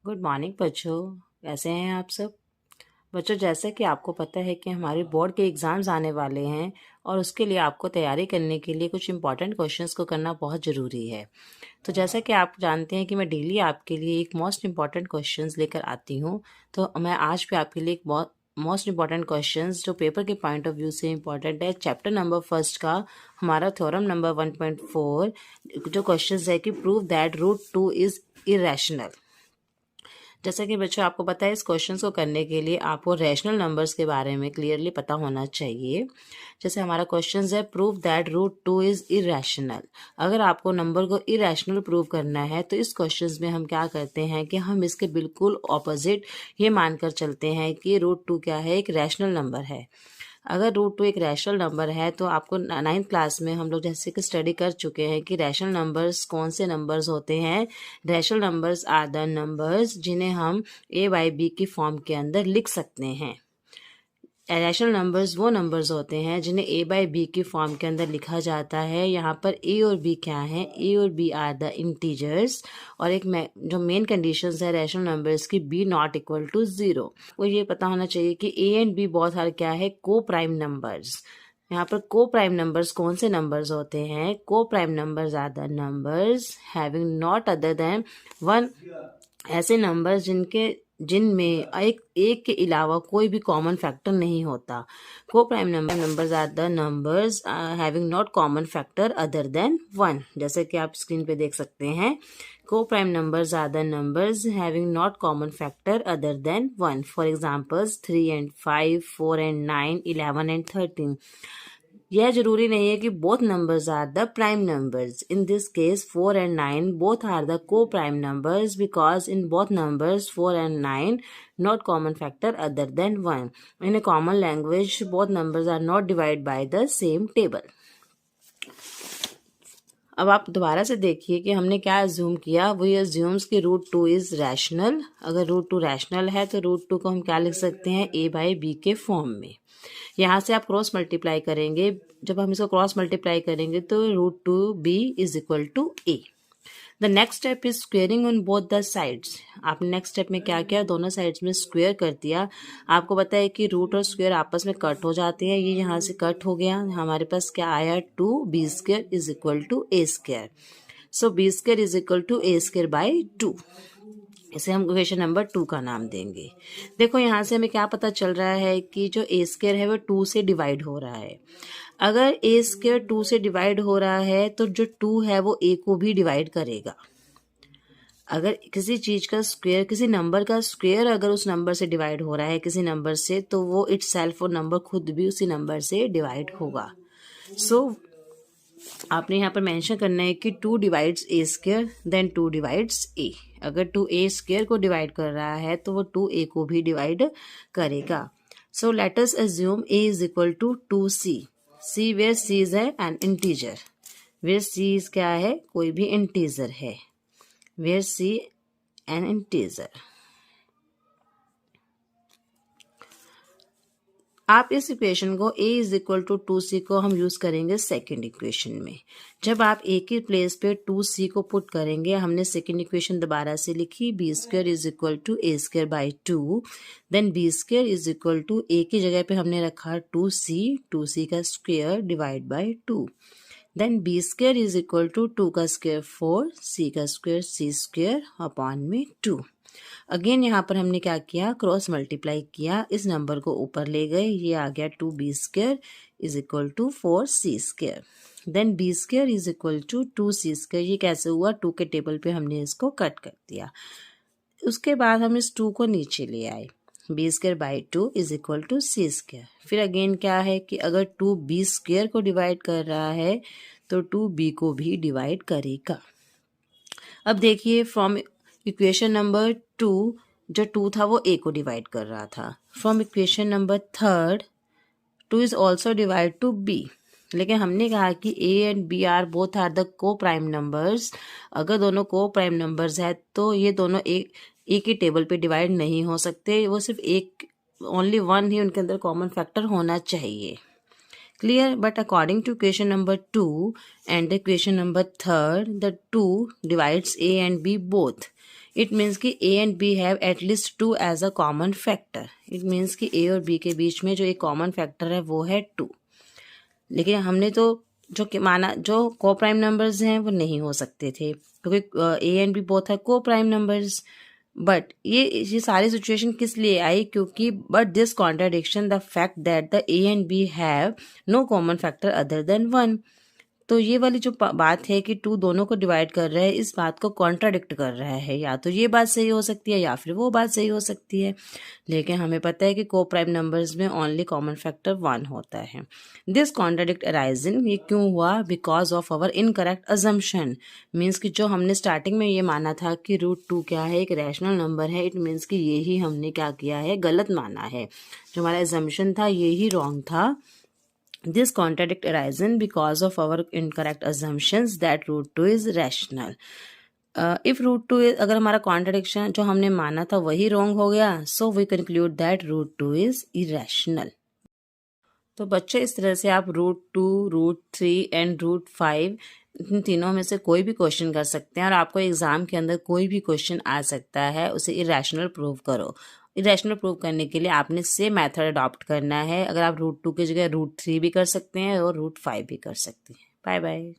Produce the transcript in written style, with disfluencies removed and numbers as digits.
Good morning बच्चों। कैसे हैं आप सब बच्चों? जैसा कि आपको पता है कि हमारे बोर्ड के एग्ज़ाम्स आने वाले हैं और उसके लिए आपको तैयारी करने के लिए कुछ इंपॉर्टेंट क्वेश्चंस को करना बहुत ज़रूरी है। तो जैसा कि आप जानते हैं कि मैं डेली आपके लिए एक मोस्ट इम्पॉर्टेंट क्वेश्चंस लेकर आती हूँ, तो मैं आज भी आपके लिए एक बहुत मोस्ट इम्पॉर्टेंट क्वेश्चंस जो पेपर के पॉइंट ऑफ व्यू से इम्पॉर्टेंट है, चैप्टर नंबर फर्स्ट का हमारा थ्योरम नंबर 1.4 जो क्वेश्चंस है कि prove that root 2 is irrational. जैसा कि बच्चों आपको पता है, इस क्वेश्चन को करने के लिए आपको रैशनल नंबर्स के बारे में क्लियरली पता होना चाहिए। जैसे हमारा क्वेश्चन है prove that root 2 is irrational. अगर आपको नंबर को इरेशनल प्रूव करना है तो इस क्वेश्चन में हम क्या करते हैं कि हम इसके बिल्कुल ऑपोजिट ये मानकर चलते हैं कि रूट 2 क्या है, एक रैशनल नंबर है। अगर रूट 2 एक रैशनल नंबर है तो आपको 9th क्लास में हम लोग जैसे कि स्टडी कर चुके हैं कि रैशनल नंबर्स कौन से नंबर्स होते हैं। Rational numbers are the numbers जिन्हें हम a बाई बी की फॉर्म के अंदर लिख सकते हैं। रैशनल नंबर्स वो नंबर्स होते हैं जिन्हें a बाई बी की फॉर्म के अंदर लिखा जाता है। यहाँ पर a और b क्या है? a और b आर द इंटीजर्स। और एक जो मेन कंडीशंस है रैशनल नंबर्स की, b नॉट इक्वल टू 0। वो ये पता होना चाहिए कि a एंड b बहुत सारे क्या है, को प्राइम नंबर्स। यहाँ पर को प्राइम नंबर्स कौन से नंबर्स होते हैं? Coprime numbers are the numbers having not other than 1, ऐसे नंबर्स जिनमें एक के अलावा कोई भी कॉमन फैक्टर नहीं होता। Coprime numbers are the numbers having not common factor other than 1। जैसे कि आप स्क्रीन पे देख सकते हैं, coprime numbers are the numbers having not common factor other than 1। For examples 3 and 5, 4 and 9, 11 and 13। यह जरूरी नहीं है कि both numbers are the prime numbers. In this case 4 and 9 both are the co-prime numbers because in both numbers 4 and 9 not common factor other than 1. In a common language both numbers are not divided by the same table. अब आप दोबारा से देखिए कि हमने क्या assume किया। वो ये अज्यूम्स कि रूट 2 इज रैशनल। अगर रूट 2 रैशनल है तो रूट 2 को हम क्या लिख सकते हैं, a बाई बी के फॉर्म में। यहाँ से आप क्रॉस मल्टीप्लाई करेंगे। जब हम इसको क्रॉस मल्टीप्लाई करेंगे तो root 2 b is equal to a। The next step is squaring on both the sides. आपने नेक्स्ट स्टेप में क्या किया, दोनों साइड्स में स्क्वेयर कर दिया। आपको पता है कि रूट और स्क्वेयर आपस में कट हो जाते हैं। ये यहाँ से कट हो गया, हमारे पास क्या आया, 2b square is equal to a square. So b square is equal to a square by 2। इसे हम क्वेश्चन नंबर 2 का नाम देंगे। देखो यहाँ से हमें क्या पता चल रहा है कि जो a स्क्वेयर है वो 2 से डिवाइड हो रहा है। अगर a स्क्वेयर 2 से डिवाइड हो रहा है तो जो 2 है वो a को भी डिवाइड करेगा। अगर किसी चीज का स्क्वेयर, किसी नंबर का स्क्वेयर अगर उस नंबर से डिवाइड हो रहा है किसी नंबर से, तो वो इटसेल्फ वो नंबर खुद भी उसी नंबर से डिवाइड होगा। सो आपने यहाँ पर मेंशन करना है कि 2 divides a square then 2 divides a। अगर 2 a स्क्वेयर को डिवाइड कर रहा है तो वो 2 a को भी डिवाइड करेगा। So let us assume a is equal to 2c। c where c is an integer, where c is क्या है, कोई भी इंटीजर है, वेयर c एन इंटीजर। आप इस इक्वेशन को a is equal to 2c को हम यूज करेंगे सेकेंड इक्वेशन में। जब आप a की प्लेस पे 2c को पुट करेंगे, हमने सेकेंड इक्वेशन दोबारा से लिखी, b square is equal to a square by 2। Then b square is equal to a की जगह पे हमने रखा 2c का square divide by 2। Then b square is equal to 2 का स्क्वायर 4, c का स्क्वायर c स्क्वायर अपॉन में 2। Again यहाँ पर हमने क्या किया, क्रॉस मल्टीप्लाई किया, इस नंबर को ऊपर ले गए, ये आ गया 2b square is equal to 4c square. Then b square is equal to 2c square. ये कैसे हुआ, 2 के टेबल पे हमने इसको कट कर दिया। उसके बाद हम इस 2 को नीचे ले आए, b square by 2 is equal to c square. फिर अगेन क्या है कि अगर 2b स्क्वायर को डिवाइड कर रहा है तो 2b को भी डिवाइड करेगा। अब देखिए फ्रॉम इक्वेशन नंबर 2, जो 2 था वो a को डिवाइड कर रहा था। From equation number 3, 2 is also divide to b। लेकिन हमने कहा कि a and b are both are the coprime numbers. अगर दोनों को प्राइम नंबर्स है तो ये दोनों एक ही टेबल पे डिवाइड नहीं हो सकते। वो सिर्फ एक, ओनली वन ही उनके अंदर कॉमन फैक्टर होना चाहिए। Clear? But according to equation number 2 and the equation number 3, the 2 divides a and b both. It means कि A and B have at least 2 as a common factor. It means कि A और B के बीच में जो एक common factor है वो है 2। लेकिन हमने तो जो कि माना जो को प्राइम नंबर्स हैं वो नहीं हो सकते थे, क्योंकि A and B both are coprime numbers. But ये सारी सिचुएशन किस लिए आई, क्योंकि but this contradiction the fact that the A and B have no common factor other than 1। तो ये वाली जो बात है कि 2 दोनों को डिवाइड कर रहा है, इस बात को कॉन्ट्राडिक्ट कर रहा है। या तो ये बात सही हो सकती है या फिर वो बात सही हो सकती है। लेकिन हमें पता है कि को प्राइम नंबर्स में ओनली कॉमन फैक्टर 1 होता है। दिस कॉन्ट्राडिक्ट अराइजिंग, ये क्यों हुआ? Because of our incorrect assumption. Means कि जो हमने स्टार्टिंग में ये माना था कि √2 क्या है, एक रैशनल नंबर है, इट मीन्स कि यही हमने क्या किया है, गलत माना है। जो हमारा अजम्पशन था यही रॉन्ग था। This contradict arisen because of our incorrect assumptions that √2 is rational. If √2 अगर हमारा कॉन्ट्रडिक्शन जो हमने माना था वही रॉन्ग हो गया, so we conclude that √2 is irrational. तो बच्चे इस तरह से आप √2, √3 एंड √5 इन तीनों में से कोई भी क्वेश्चन कर सकते हैं, और आपको एग्जाम के अंदर कोई भी क्वेश्चन आ सकता है, उसे इरेशनल प्रूव करो। इरेशनल प्रूव करने के लिए आपने सेम मेथड अडॉप्ट करना है। अगर आप √2 की जगह √3 भी कर सकते हैं और √5 भी कर सकते हैं। Bye bye.